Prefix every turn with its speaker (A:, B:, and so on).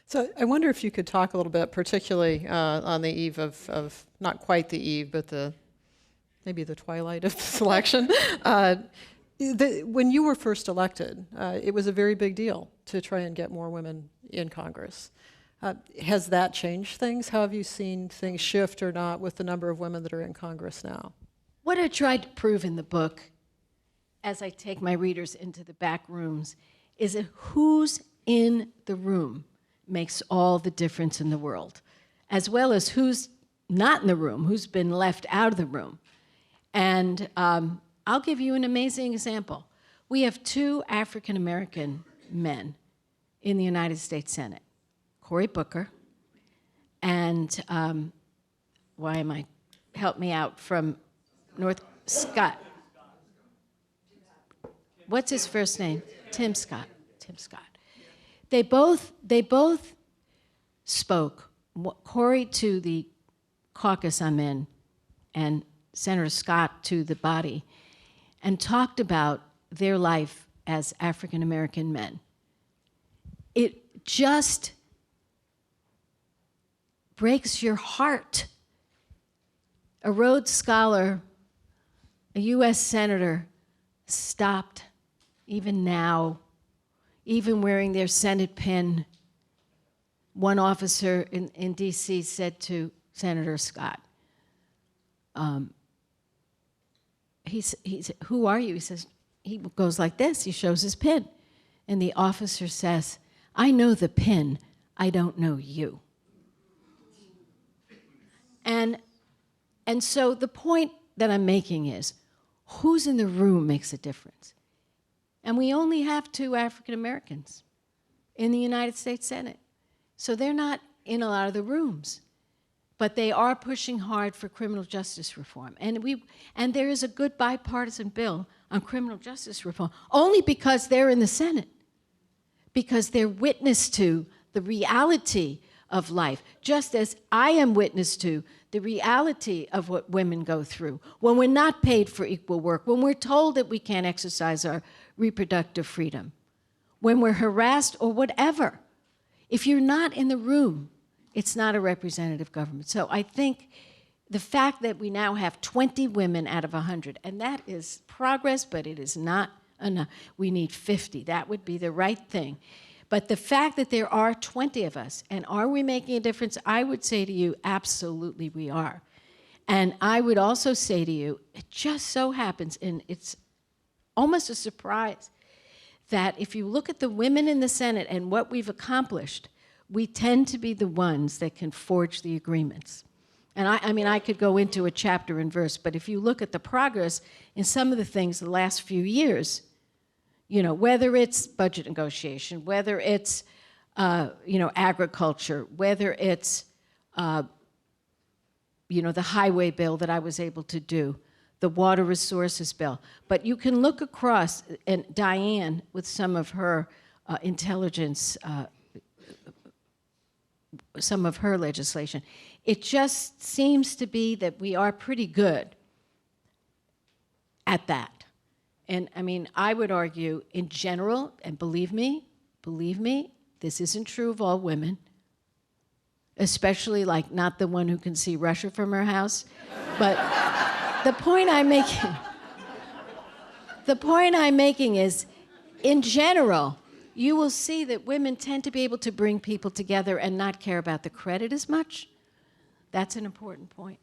A: So I wonder if you could talk a little bit, particularly on the eve of not quite the eve, but maybe the twilight of the selection. When you were first elected, it was a very big deal to try and get more women in Congress. Has that changed things? How have you seen things shift or not with the number of women that are in Congress now?
B: What I tried to prove in the book, as I take my readers into the back rooms, is that who's in the room makes all the difference in the world, as well as who's not in the room, who's been left out of the room. And I'll give you an amazing example. We have 2 African-American men in the United States Senate, Cory Booker and, help me out, from Scott. What's his first name? Tim Scott. They both spoke, Cory to the caucus I'm in, and Senator Scott to the body, and talked about their life as African-American men. It just breaks your heart. A Rhodes Scholar, a US Senator, stopped, even now, even wearing their Senate pin. One officer in DC said to Senator Scott, he said, "Who are you?" He says, he goes like this, he shows his pin. And the officer says, "I know the pin, I don't know you." And so the point that I'm making is, who's in the room makes a difference. And we only have 2 African Americans in the United States Senate. So they're not in a lot of the rooms. But they are pushing hard for criminal justice reform. And there is a good bipartisan bill on criminal justice reform, only because they're in the Senate, because they're witness to the reality of life, just as I am witness to the reality of what women go through when we're not paid for equal work, when we're told that we can't exercise our reproductive freedom, when we're harassed or whatever. If you're not in the room, it's not a representative government. So I think the fact that we now have 20 women out of 100, and that is progress, but it is not enough. We need 50. That would be the right thing. But the fact that there are 20 of us, and are we making a difference? I would say to you, absolutely we are. And I would also say to you, it just so happens, and it's almost a surprise, that if you look at the women in the Senate and what we've accomplished, we tend to be the ones that can forge the agreements. And I mean, I could go into a chapter and verse, but if you look at the progress in some of the things the last few years, you know, whether it's budget negotiation, whether it's, agriculture, whether it's, the highway bill that I was able to do, the water resources bill. But you can look across, and Diane, with some of her intelligence, some of her legislation, it just seems to be that we are pretty good at that. And I mean, I would argue in general, and believe me, this isn't true of all women, especially like not the one who can see Russia from her house. But the point I'm making is, in general, you will see that women tend to be able to bring people together and not care about the credit as much. That's an important point.